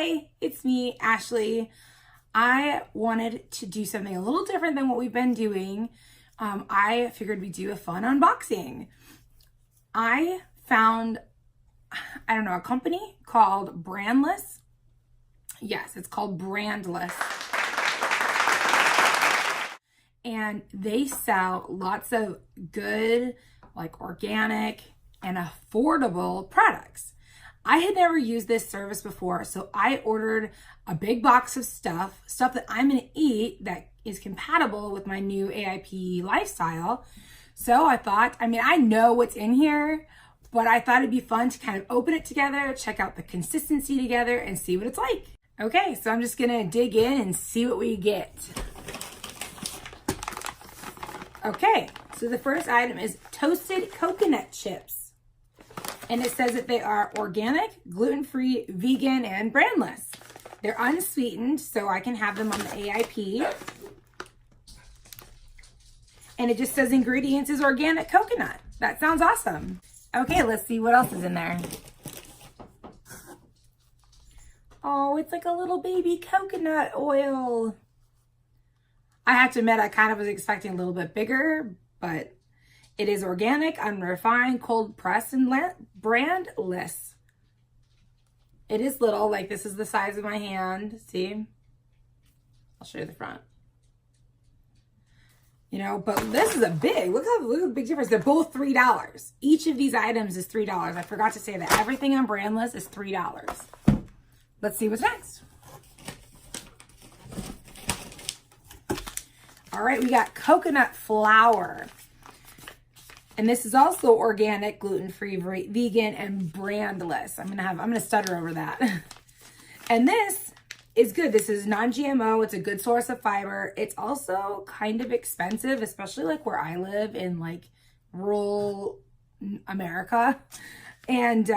Hi, it's me, Ashley. I wanted to do something a little different than what we've been doing. I figured we'd do a fun unboxing. I found, a company called Brandless. Yes, it's called Brandless. And they sell lots of good, like organic and affordable products. I had never used this service before, so I ordered a big box of stuff that I'm gonna eat that is compatible with my new AIP lifestyle. So I thought, I know what's in here, but I thought it'd be fun to kind of open it together, check out the consistency together, and see what it's like. Okay, so I'm just gonna dig in and see what we get. Okay, so the first item is toasted coconut chips. And it says that they are organic, gluten-free, vegan, and brandless. They're unsweetened, so I can have them on the AIP. And it just says ingredients is organic coconut. That sounds awesome. Okay, let's see what else is in there. Oh, it's like a little baby coconut oil. I have to admit, I kind of was expecting a little bit bigger, but it is organic, unrefined, cold pressed, and brandless. It is little, like this is the size of my hand. See? I'll show you the front. You know, but this is a big, look at the big difference. They're both $3. Each of these items is $3. I forgot to say that everything on Brandless is $3. Let's see what's next. All right, we got coconut flour. And this is also organic, gluten-free, vegan, and brandless. I'm gonna stutter over that. And this is good. This is non-GMO. It's a good source of fiber. It's also kind of expensive, especially like where I live in like rural America. And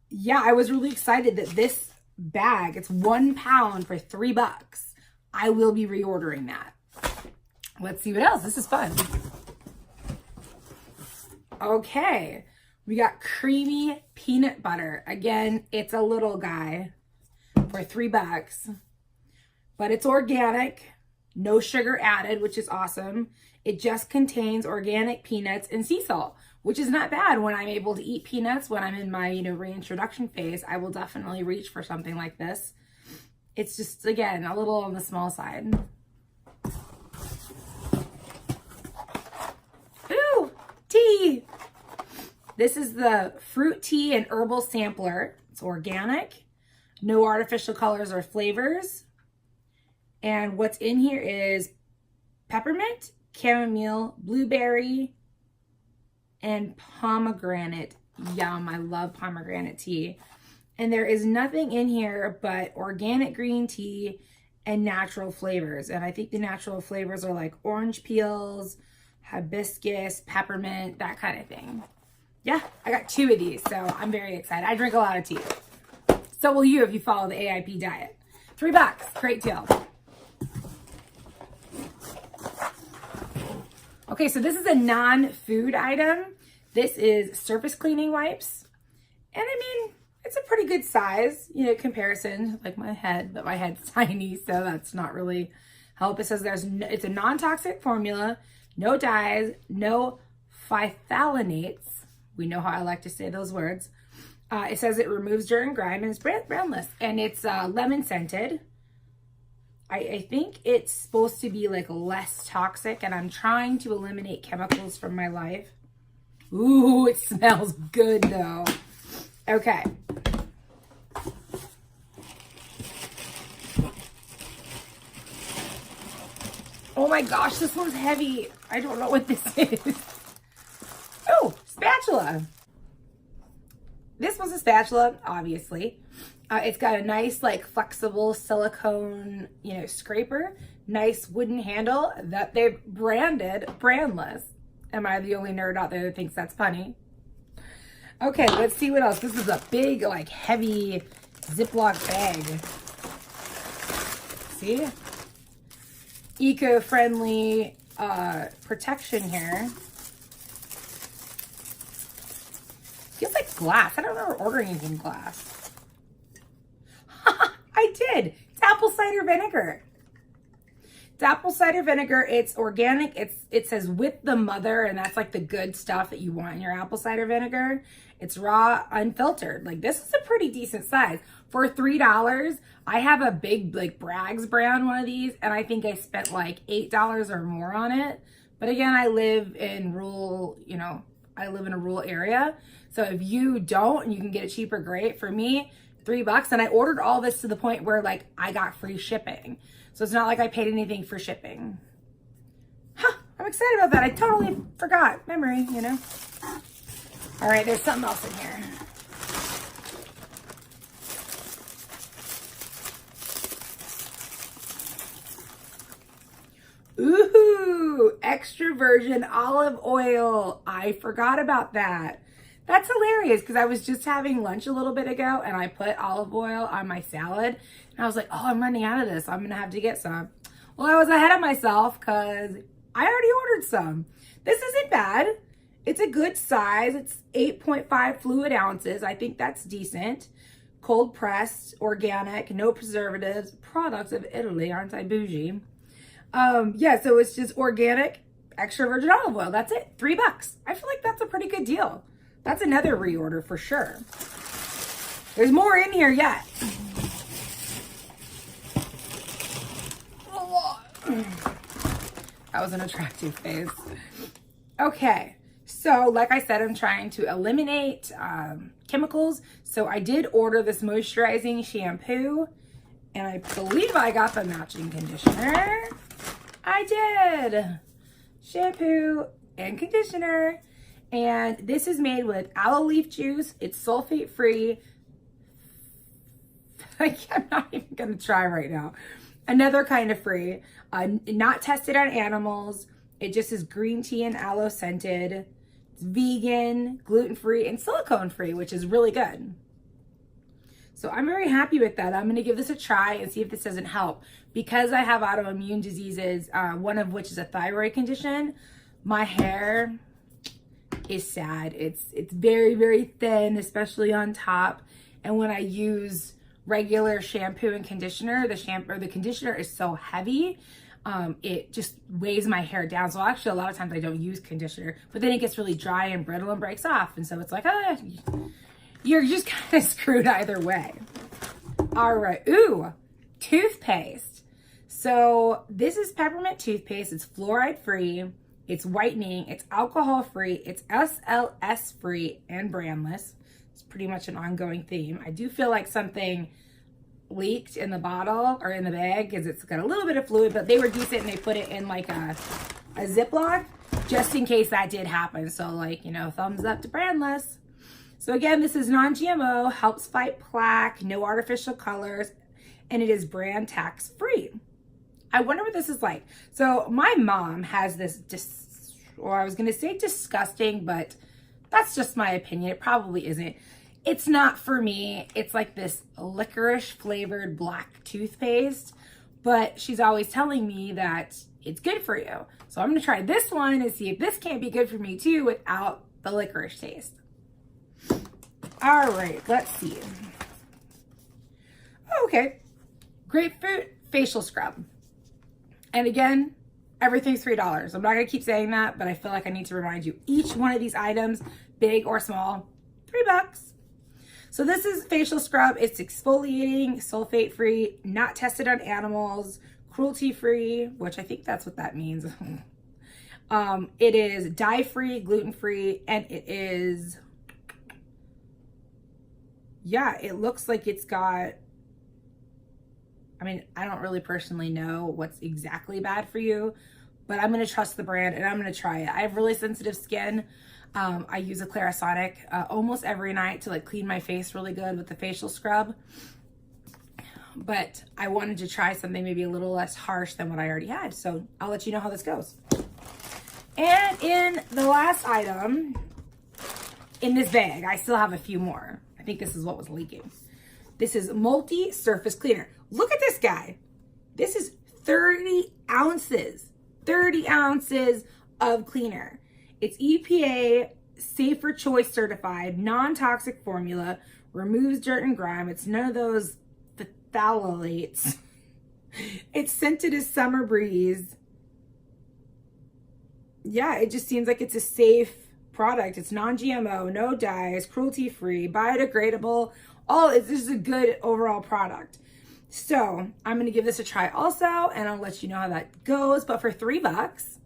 yeah, I was really excited that this bag, it's 1 pound for $3. I will be reordering that. Let's see what else. This is fun. Okay, we got creamy peanut butter. Again, it's a little guy for $3, but it's organic, no sugar added, which is awesome. It just contains organic peanuts and sea salt, which is not bad when I'm able to eat peanuts when I'm in my, reintroduction phase. I will definitely reach for something like this. It's just, again, a little on the small side. Tea. This is the fruit tea and herbal sampler. It's organic, no artificial colors or flavors. And what's in here is peppermint, chamomile, blueberry, and pomegranate. Yum, I love pomegranate tea. And there is nothing in here but organic green tea and natural flavors. And I think the natural flavors are like orange peels, hibiscus, peppermint, that kind of thing. Yeah, I got 2 of these, so I'm very excited. I drink a lot of tea. So will you if you follow the AIP diet. $3, great deal. Okay, so this is a non-food item. This is surface cleaning wipes. And it's a pretty good size, comparison, like my head, but my head's tiny, so that's not really help. It says it's a non-toxic formula. No dyes, no phthalates. We know how I like to say those words. It says it removes dirt and grime, and it's brandless. And it's lemon scented. I think it's supposed to be like less toxic, and I'm trying to eliminate chemicals from my life. Ooh, it smells good though. Okay. Oh my gosh, this one's heavy. I don't know what this is. Oh, spatula. This was a spatula, obviously. It's got a nice, like, flexible silicone, scraper. Nice wooden handle that they've branded Brandless. Am I the only nerd out there that thinks that's funny? Okay, let's see what else. This is a big, like, heavy Ziploc bag. See? Eco-friendly protection here. Feels like glass. I don't remember ordering anything glass. I I did. It's apple cider vinegar. It's apple cider vinegar. It's organic. It says with the mother, and that's like the good stuff that you want in your apple cider vinegar. It's raw, unfiltered. Like, this is a pretty decent size. For $3, I have a big, like, Bragg's brand one of these, and I think I spent like $8 or more on it. But again, I live in rural, I live in a rural area. So if you don't and you can get it cheaper, great. For me, $3. And I ordered all this to the point where, like, I got free shipping. So it's not like I paid anything for shipping. Huh, I'm excited about that. I totally forgot. Memory, All right, there's something else in here. Ooh, extra virgin olive oil. I forgot about that. That's hilarious because I was just having lunch a little bit ago and I put olive oil on my salad. And I was like, oh, I'm running out of this. I'm going to have to get some. Well, I was ahead of myself because I already ordered some. This isn't bad. It's a good size. It's 8.5 fluid ounces. I think that's decent. Cold pressed, organic, no preservatives, products of Italy. Aren't I bougie? Yeah, so it's just organic, extra virgin olive oil. That's it. $3. I feel like that's a pretty good deal. That's another reorder for sure. There's more in here yet. That was an attractive face. Okay, so like I said, I'm trying to eliminate chemicals. So I did order this moisturizing shampoo, and I believe I got the matching conditioner. I did. Shampoo and conditioner. And this is made with aloe leaf juice. It's sulfate free. I'm not even gonna try right now. Another kind of free. Not tested on animals. It just is green tea and aloe scented. It's vegan, gluten-free, and silicone-free, which is really good. So I'm very happy with that. I'm gonna give this a try and see if this doesn't help. Because I have autoimmune diseases, one of which is a thyroid condition, my hair is sad. It's very, very thin, especially on top. And when I use regular shampoo and conditioner, the conditioner is so heavy, it just weighs my hair down. So actually, a lot of times I don't use conditioner, but then it gets really dry and brittle and breaks off. And so it's like, you're just kind of screwed either way. All right. Ooh, toothpaste. So this is peppermint toothpaste. It's fluoride free. It's whitening. It's alcohol free. It's SLS free and brandless. It's pretty much an ongoing theme. I do feel like something leaked in the bottle or in the bag because it's got a little bit of fluid, but they were decent and they put it in like a Ziploc just in case that did happen. So like, thumbs up to Brandless. So again, this is non-GMO, helps fight plaque, no artificial colors, and it is brand tax free. I wonder what this is like. So my mom has this, or I was going to say disgusting, but that's just my opinion. It probably isn't. It's not for me. It's like this licorice flavored black toothpaste, but she's always telling me that it's good for you. So I'm going to try this one and see if this can't be good for me too without the licorice taste. All right, let's see. Okay, grapefruit facial scrub. And again, everything's $3. I'm not gonna keep saying that, but I feel like I need to remind you, each one of these items, big or small, $3. So this is facial scrub. It's exfoliating, sulfate free, not tested on animals, cruelty free, which I think that's what that means. It is dye free, gluten free, and it is, yeah, it looks like it's got, I don't really personally know what's exactly bad for you, but I'm going to trust the brand and I'm going to try it. I have really sensitive skin. I use a Clarisonic almost every night to like clean my face really good with the facial scrub. But I wanted to try something maybe a little less harsh than what I already had. So I'll let you know how this goes. And in the last item in this bag, I still have a few more. I think this is what was leaking. This is multi-surface cleaner. Look at this guy. This is 30 ounces. 30 ounces of cleaner. It's EPA Safer Choice certified, non-toxic formula, removes dirt and grime. It's none of those phthalates. It's scented as summer breeze. Yeah, it just seems like it's a safe product. It's non-GMO, no dyes, cruelty-free, biodegradable. This is a good overall product. So I'm going to give this a try also, and I'll let you know how that goes. But for $3,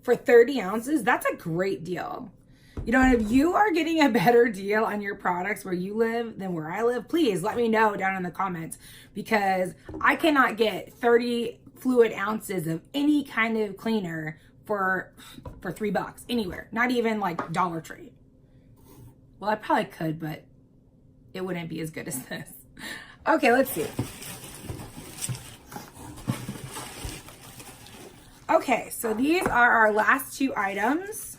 for 30 ounces, that's a great deal. You know, and if you are getting a better deal on your products where you live than where I live, please let me know down in the comments, because I cannot get 30 fluid ounces of any kind of cleaner for $3 anywhere. Not even like Dollar Tree. Well, I probably could, but it wouldn't be as good as this. Okay, let's see. Okay, so these are our last two items.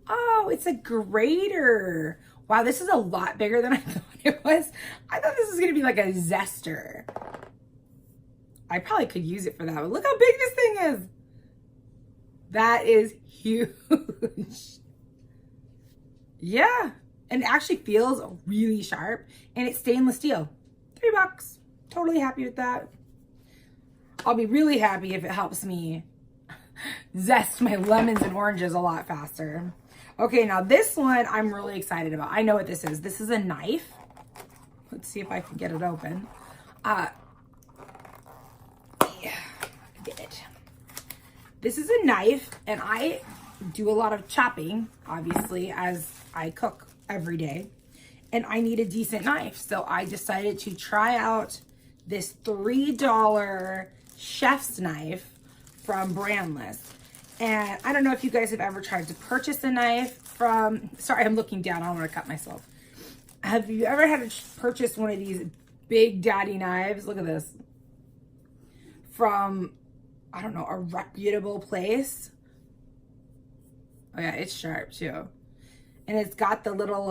Oh, it's a grater. Wow, this is a lot bigger than I thought it was. I thought this was gonna be like a zester. I probably could use it for that, but look how big this thing is. That is huge. Yeah, and it actually feels really sharp, and it's stainless steel. $3. Totally happy with that. I'll be really happy if it helps me zest my lemons and oranges a lot faster. Okay, now this one I'm really excited about. I know what this is. This is a knife. Let's see if I can get it open. Yeah, I did it. This is a knife, and I do a lot of chopping, obviously, as I cook every day. And I need a decent knife. So I decided to try out this $3 chef's knife from Brandless. And I don't know if you guys have ever tried to purchase a knife from, sorry, I'm looking down, I don't want to cut myself. Have you ever had to purchase one of these big daddy knives? Look at this. From, I don't know, a reputable place. Oh yeah, it's sharp too. And it's got the little,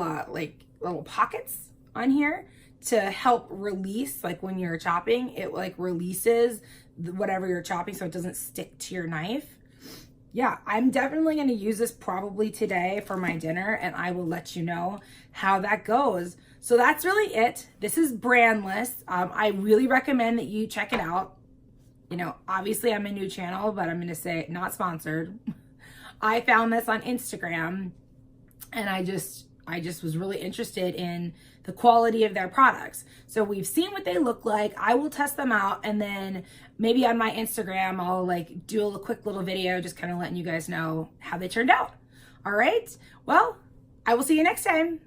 little pockets on here to help release, like when you're chopping, it like releases whatever you're chopping so it doesn't stick to your knife. Yeah, I'm definitely going to use this probably today for my dinner, and I will let you know how that goes. So that's really it. This is Brandless. I really recommend that you check it out. You know, obviously I'm a new channel, but I'm going to say not sponsored. I found this on Instagram, and I just was really interested in the quality of their products. So we've seen what they look like. I will test them out, and then maybe on my Instagram, I'll like do a quick little video just kind of letting you guys know how they turned out. All right. Well, I will see you next time.